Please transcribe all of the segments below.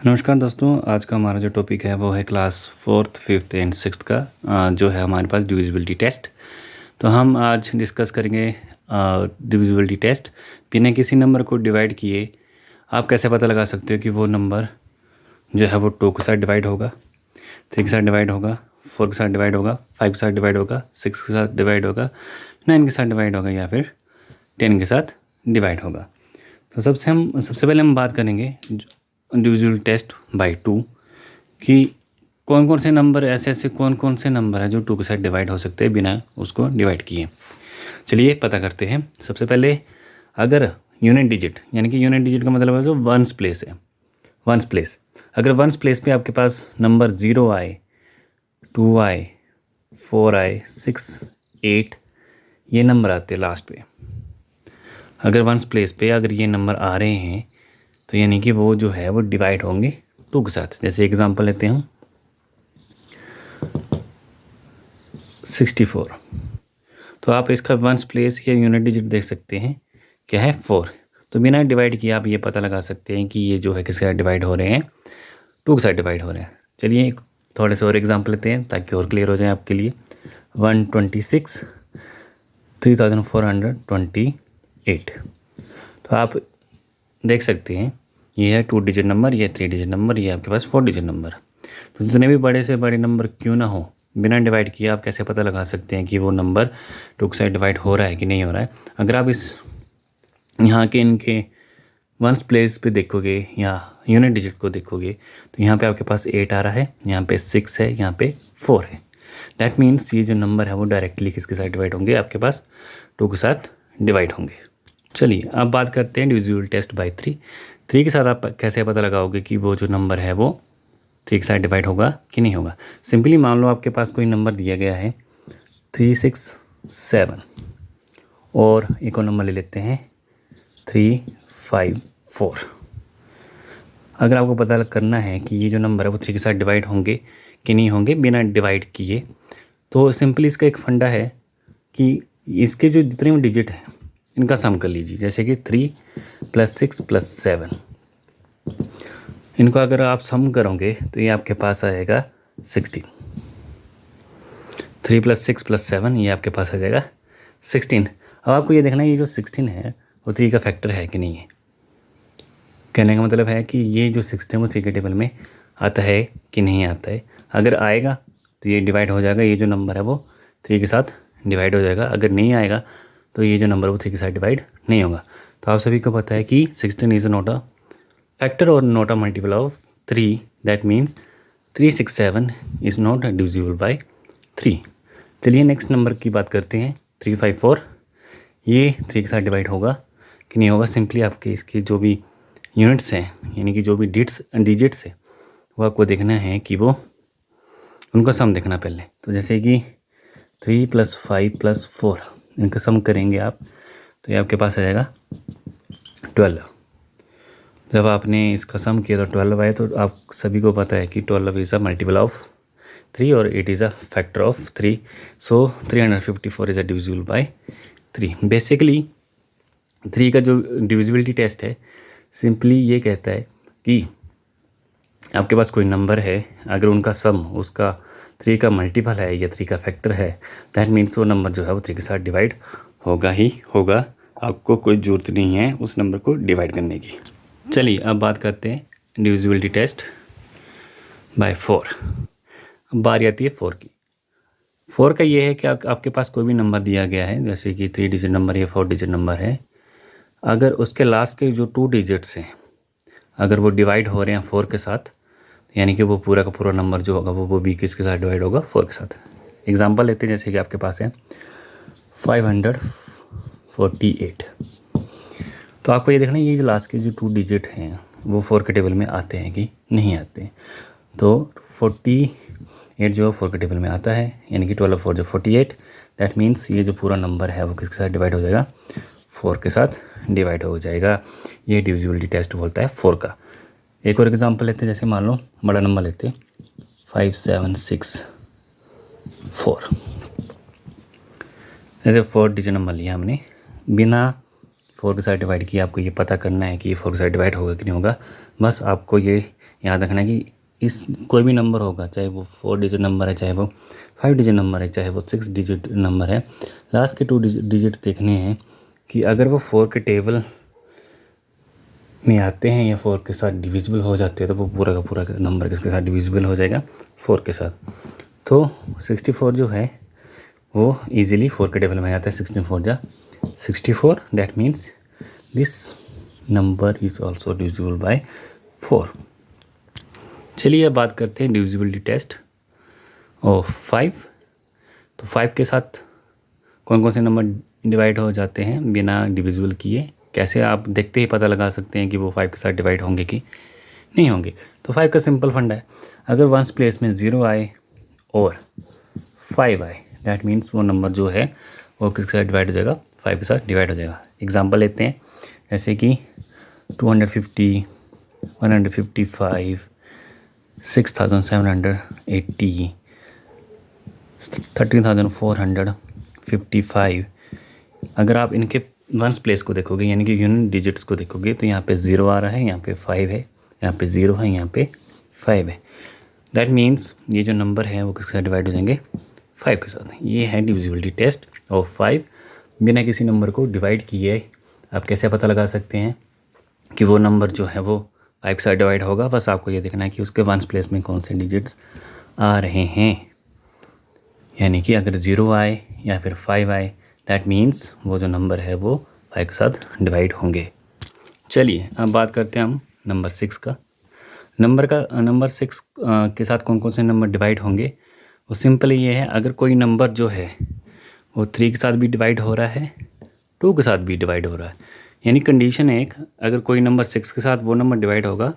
नमस्कार दोस्तों, आज का हमारा जो टॉपिक है वो है class fourth fifth and sixth का जो है हमारे पास डिविजिबिलिटी टेस्ट। तो हम आज डिस्कस करेंगे डिविजिबिलिटी टेस्ट। बिना किसी नंबर को डिवाइड किए आप कैसे पता लगा सकते हो कि वो नंबर जो है वो 2 के साथ डिवाइड होगा, 3 के साथ डिवाइड होगा, 4 के साथ डिवाइड होगा, 5 के साथ डिवाइड होगा, 6 के साथ डिवाइड होगा, 9 के साथ डिवाइड होगा या फिर 10 के साथ डिवाइड होगा। तो सबसे पहले हम बात करेंगे डिविजिबल टेस्ट बाय 2 कि कौन कौन से नंबर ऐसे कौन कौन से नंबर है जो 2 के साथ डिवाइड हो सकते हैं बिना उसको डिवाइड किए। चलिए पता करते हैं। सबसे पहले अगर यूनिट डिजिट, यानी कि यूनिट डिजिट का मतलब है जो वंस प्लेस है, वंस प्लेस, अगर वंस प्लेस पे आपके पास नंबर 0 आए, 2 आए, 4 आए, 6, 8 ये नंबर आते हैं लास्ट पे। अगर वंस प्लेस पे अगर ये नंबर आ रहे हैं तो यानी कि वो जो है वो डिवाइड होंगे 2 के साथ। जैसे एग्जांपल लेते हैं हम 64। तो आप इसका वंस प्लेस या यूनिट डिजिट देख सकते हैं, क्या है 4। तो बिना डिवाइड किए आप ये पता लगा सकते हैं कि ये जो है किसके साथ डिवाइड हो रहे हैं, 2 के साथ डिवाइड हो रहे हैं। चलिए थोड़े से और एग्जांपल लेते हैं ताकि और क्लियर हो जाए आपके लिए। 126, 3428। तो आप देख सकते हैं ये है 2 डिजिट नंबर, ये 3 डिजिट नंबर, ये आपके पास 4 डिजिट नंबर। तो जितने भी बड़े से बड़े नंबर क्यों ना हो, बिना डिवाइड किए आप कैसे पता लगा सकते हैं कि वो नंबर 2 के साथ डिवाइड हो रहा है कि नहीं हो रहा है। अगर आप इस यहाँ के इनके वंस प्लेस पे देखोगे या यूनिट डिजिट को देखोगे तो यहाँ पे आपके पास 8 आ रहा है, यहाँ पे 6 है, यहाँ पे 4 है। दैट मीन्स ये जो नंबर है वो डायरेक्टली किसके साथ डिवाइड होंगे, आपके पास 2 के साथ डिवाइड होंगे। चलिए अब बात करते हैं डिविजिबल टेस्ट बाय 3। 3 के साथ आप कैसे पता लगाओगे कि वो जो नंबर है वो 3 के साथ डिवाइड होगा कि नहीं होगा। सिंपली मान लो आपके पास कोई नंबर दिया गया है 367 और एक और नंबर ले लेते हैं 354। अगर आपको पता करना है कि ये जो नंबर है वो 3 के साथ डिवाइड होंगे कि नहीं होंगे बिना डिवाइड किए, तो सिंपली इसका एक फंडा है कि इसके जो जितने भी डिजिट हैं इनका सम कर लीजिए। जैसे कि 3 + 6 + 7, इनको अगर आप सम करोगे तो ये आपके पास आएगा 16। 3 + 6 + 7 ये आपके पास आ जाएगा 16। अब आपको ये देखना है ये जो 16 है वो 3 का फैक्टर है कि नहीं है। कहने का मतलब है कि ये जो 16 है वो 3 के टेबल में आता है कि नहीं आता है। अगर आएगा तो ये डिवाइड हो जाएगा, ये जो नंबर है वो 3 के साथ डिवाइड हो जाएगा। अगर नहीं आएगा तो ये जो नंबर वो 3 के साथ डिवाइड नहीं होगा। तो आप सभी को पता है कि 16 इज़ नॉट अ फैक्टर और not a multiple of 3। That means 367 is not divisible bye 3। चलिए नेक्स्ट नंबर की बात करते हैं 354। ये 3 के साथ डिवाइड होगा कि नहीं होगा। सिंपली आपके इसके जो भी यूनिट्स हैं, यानी कि जो भी डिजिट्स है वो आपको देखना है कि वो उनका सम देखना पहले। तो जैसे कि 3 + 5 + 4 इनका सम करेंगे आप तो ये आपके पास आ जाएगा 12। जब आपने इसका सम किया तो 12 आए। तो आप सभी को पता है कि 12 इज़ अ मल्टीपल ऑफ 3 और 8 is a factor of 3। So 354 is a divisible by 3। Basically 3 का जो डिविजिबिलिटी टेस्ट है सिंपली ये कहता है कि आपके पास कोई नंबर है, अगर उनका सम उसका 3 का मल्टीपल है या 3 का फैक्टर है, दैट मीन्स वो नंबर जो है वो 3 के साथ डिवाइड होगा ही होगा। आपको कोई ज़रूरत नहीं है उस नंबर को डिवाइड करने की। चलिए अब बात करते हैं डिविजिबिलिटी टेस्ट बाय 4। अब बारी आती है 4 की। 4 का ये है कि आपके पास कोई भी नंबर दिया गया है, जैसे कि 3 डिजिट नंबर या 4 डिजिट नंबर है। अगर उसके लास्ट के जो 2 डिजिट्स हैं अगर वो डिवाइड हो रहे हैं 4 के साथ, यानी कि वो पूरा का पूरा नंबर जो होगा वो भी किसके साथ डिवाइड होगा, 4 के साथ। एग्जांपल लेते हैं, जैसे कि आपके पास है 548। तो आपको ये देखना है ये जो लास्ट के जो 2 डिजिट हैं वो 4 के टेबल में आते हैं कि नहीं आते। तो 48 जो 4 के टेबल में आता है, यानी कि 12 4 जो 48। दैट मीन्स ये जो पूरा नंबर है वो किसके साथ डिवाइड हो जाएगा, 4 के साथ डिवाइड हो जाएगा। ये डिविजिबिलिटी टेस्ट बोलता है 4 का। एक और एग्जांपल लेते हैं, जैसे मान लो बड़ा नंबर लेते हैं 5764। जैसे 4 डिजिट नंबर लिया हमने, बिना 4 के साथ डिवाइड किया आपको ये पता करना है कि ये 4 के साथ डिवाइड होगा कि नहीं होगा। बस आपको ये याद रखना कि इस कोई भी नंबर होगा, चाहे वो 4 डिजिट नंबर है, चाहे वो 5 डिजिट नंबर है, चाहे वो 6 डिजिट नंबर है, लास्ट के 2 डिजिट देखने हैं कि अगर वो 4 के टेबल में आते हैं या 4 के साथ डिविजिबल हो जाते हैं तो वो पूरा का पूरा नंबर किसके साथ डिविजिबल हो जाएगा, 4 के साथ। तो 64 जो है वो इजीली 4 के टेबल में आता है। 64 जा 64, that means this number is also divisible by 4। चलिए अब बात करते हैं डिविजिबिलिटी टेस्ट ऑफ 5। तो 5 के साथ कौन कौन से नंबर डिवाइड हो जाते हैं बिना डिविजिबल किए, कैसे आप देखते ही पता लगा सकते हैं कि वो 5 के साथ डिवाइड होंगे कि नहीं होंगे। तो 5 का सिंपल फंडा है, अगर वंस प्लेस में 0 आए और 5 आए, दैट मीन्स वो नंबर जो है वो किसके साथ डिवाइड हो जाएगा, 5 के साथ डिवाइड हो जाएगा। एग्जांपल लेते हैं, जैसे कि 250, 155, 6780, 13,455। अगर आप इनके वंस प्लेस को देखोगे यानी कि यूनिट डिजिट्स को देखोगे तो यहाँ पे 0 आ रहा है, यहाँ पे 5 है, यहाँ पे 0 है, यहाँ पे 5 है। दैट मीन्स ये जो नंबर है वो किसके साथ डिवाइड हो जाएंगे, 5 के साथ। ये है डिविजिबिलिटी टेस्ट ऑफ 5। बिना किसी नंबर को डिवाइड किए आप कैसे पता लगा सकते हैं कि वो नंबर जो है वो 5 के साथ डिवाइड होगा। बस आपको ये देखना है कि उसके वंस प्लेस में कौन से डिजिट्स आ रहे हैं, यानी कि अगर 0 आए या फिर 5 आए, दैट मीन्स वो जो नंबर है वो 5 के साथ डिवाइड होंगे। चलिए अब बात करते हैं हम नंबर 6 का। नंबर 6 के साथ कौन कौन से नंबर डिवाइड होंगे, वो सिंपल ये है, अगर कोई नंबर जो है वो 3 के साथ भी डिवाइड हो रहा है, 2 के साथ भी डिवाइड हो रहा है, यानी कंडीशन है एक, अगर कोई नंबर 6 के साथ वो नंबर डिवाइड होगा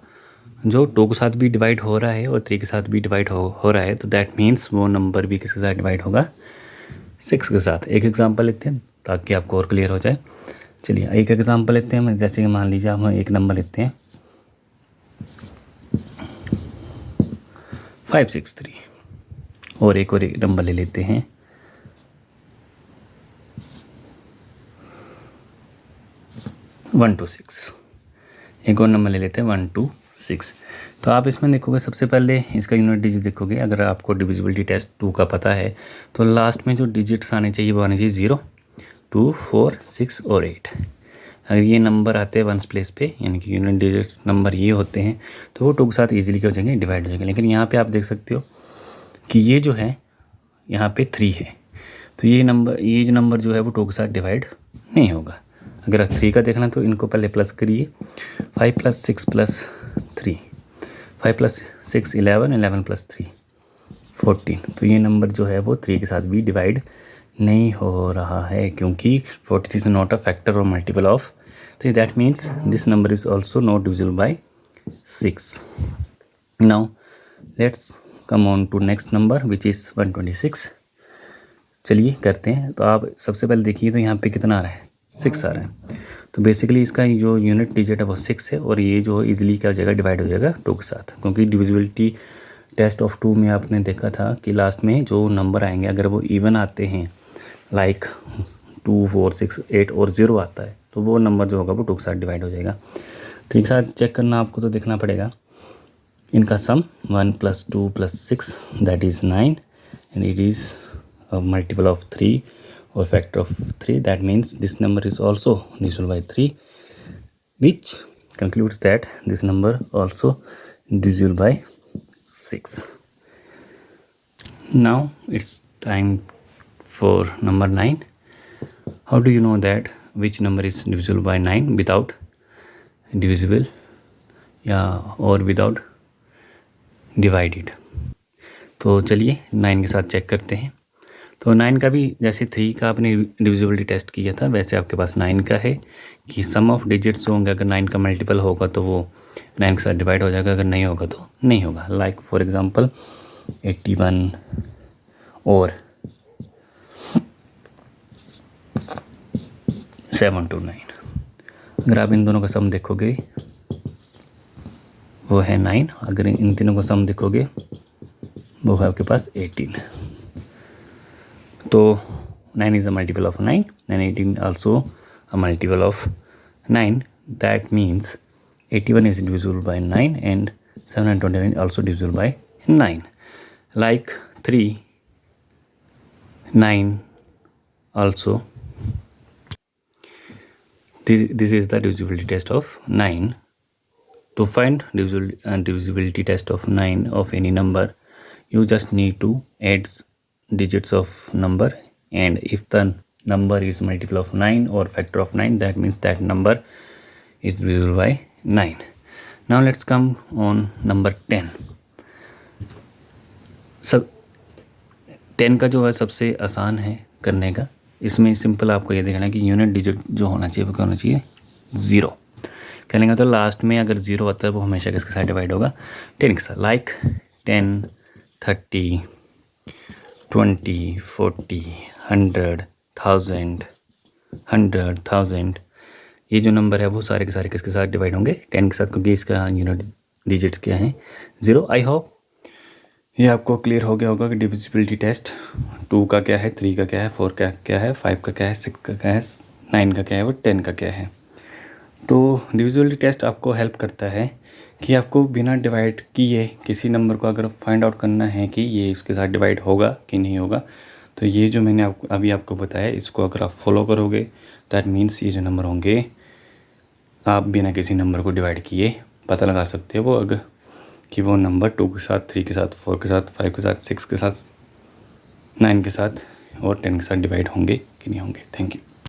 जो 2 के साथ भी डिवाइड हो रहा है और 3 के साथ भी डिवाइड हो रहा है, तो दैट मीन्स वो नंबर भी किसके साथ डिवाइड होगा, 6 के साथ। एक एग्जांपल लेते हैं ताकि आपको और क्लियर हो जाए। चलिए एक एग्जांपल लेते हैं, जैसे कि मान लीजिए हम एक नंबर लेते हैं 563 और एक नंबर ले लेते हैं 126। एक और नंबर ले लेते हैं 126। तो आप इसमें देखोगे सबसे पहले इसका यूनिट डिजिट देखोगे। अगर आपको डिविजिबिलिटी टेस्ट 2 का पता है तो लास्ट में जो डिजिट्स आने चाहिए वो आने चाहिए 0, 2, 4, 6 और 8। अगर ये नंबर आते हैं वंस प्लेस पे यानी कि यूनिट डिजिट नंबर ये होते हैं तो वो 2 के साथ ईजिली क्या हो जाएंगे, डिवाइड हो जाएंगे। लेकिन यहाँ पे आप देख सकते हो कि ये जो है यहाँ पे 3 है, तो ये जो नंबर जो है वो 2 के साथ डिवाइड नहीं होगा। अगर 3 का देखना तो इनको पहले प्लस करिए, 5 + 6 + 3, 5 + 6 11, 11 + 3 14। तो ये नंबर जो है वो 3 के साथ भी डिवाइड नहीं हो रहा है क्योंकि 14 इज नॉट अ फैक्टर और multiple of 3। That means this number is also not divisible by 6। Now let's come on to next number which is 126। चलिए करते हैं। तो आप सबसे पहले देखिए तो यहाँ पे कितना आ रहा है, 6 आ रहा है। तो बेसिकली इसका जो यूनिट डिजिट है वो 6 है और ये जो इजीली क्या हो जाएगा, डिवाइड हो जाएगा 2 के साथ, क्योंकि डिविजिबिलिटी टेस्ट ऑफ 2 में आपने देखा था कि लास्ट में जो नंबर आएंगे अगर वो इवन आते हैं लाइक 2, 4, 6, 8 और 0 आता है तो वो नंबर जो होगा वो 2 के साथ डिवाइड हो जाएगा। 3 के साथ चेक करना आपको तो देखना पड़ेगा, इनका सम 1 + 2 + 6 that is 9 and it is a multiple of 3 or factor of 3. That means this number is also divisible by 3, which concludes that this number also divisible by 6. Now it's time for number 9. How do you know that which number is divisible by 9 without divisible or without divided? तो चलिए 9 के साथ check करते हैं। तो 9 का भी जैसे 3 का आपने डिविजिबिलिटी टेस्ट किया था वैसे आपके पास 9 का है कि सम ऑफ डिजिट्स होंगे, अगर 9 का मल्टीपल होगा तो वो 9 के साथ डिवाइड हो जाएगा, अगर नहीं होगा तो नहीं होगा। लाइक फॉर एग्जांपल 81 और 729। अगर आप इन दोनों का सम देखोगे वो है 9, अगर इन तीनों का सम देखोगे वो है आपके पास 18। तो 9 is a multiple of 9 and 18 also a multiple of 9. That means 81 is divisible by 9 and 729 also divisible by 9. Like 3, 9 also. This is the divisibility test of 9. To find divisibility test of 9 of any number, you just need to add digits of number, and if the number is multiple of 9 or factor of 9, that means that number is divisible by 9. Now let's come on number 10. सब 10 का जो है सबसे आसान है करने का. इसमें सिंपल आपको ये देखना है कि यूनिट डिजिट जो होना चाहिए वो क्या होना चाहिए, 0. कह लेंगे तो लास्ट में अगर 0 आता है वो हमेशा किसके साथ डिवाइड होगा, 10 के साथ. लाइक 10, 30, 20, 40, 100, 1000. ये जो नंबर है वो सारे के सारे किसके साथ डिवाइड होंगे, 10 के साथ, क्योंकि इसका यूनिट डिजिट्स क्या हैं, 0. आई होप ये आपको क्लियर हो गया होगा कि डिविजिबिलिटी टेस्ट 2 का क्या है, 3 का क्या है, 4 का क्या है, 5 का क्या है, 6 का क्या है, 9 का क्या है, और 10 का क्या है. तो डिविजिबिलिटी टेस्ट आपको हेल्प करता है कि आपको बिना डिवाइड किए किसी नंबर को अगर फाइंड आउट करना है कि ये इसके साथ डिवाइड होगा कि नहीं होगा, तो ये जो मैंने अभी आपको बताया इसको अगर आप फॉलो करोगे, दैट मीन्स ये जो नंबर होंगे आप बिना किसी नंबर को डिवाइड किए पता लगा सकते हो अगर कि वो नंबर 2 के साथ, 3 के साथ, 4 के साथ, 5 के साथ, 6 के साथ, 9 के साथ और 10 के साथ डिवाइड होंगे कि नहीं होंगे. Thank you.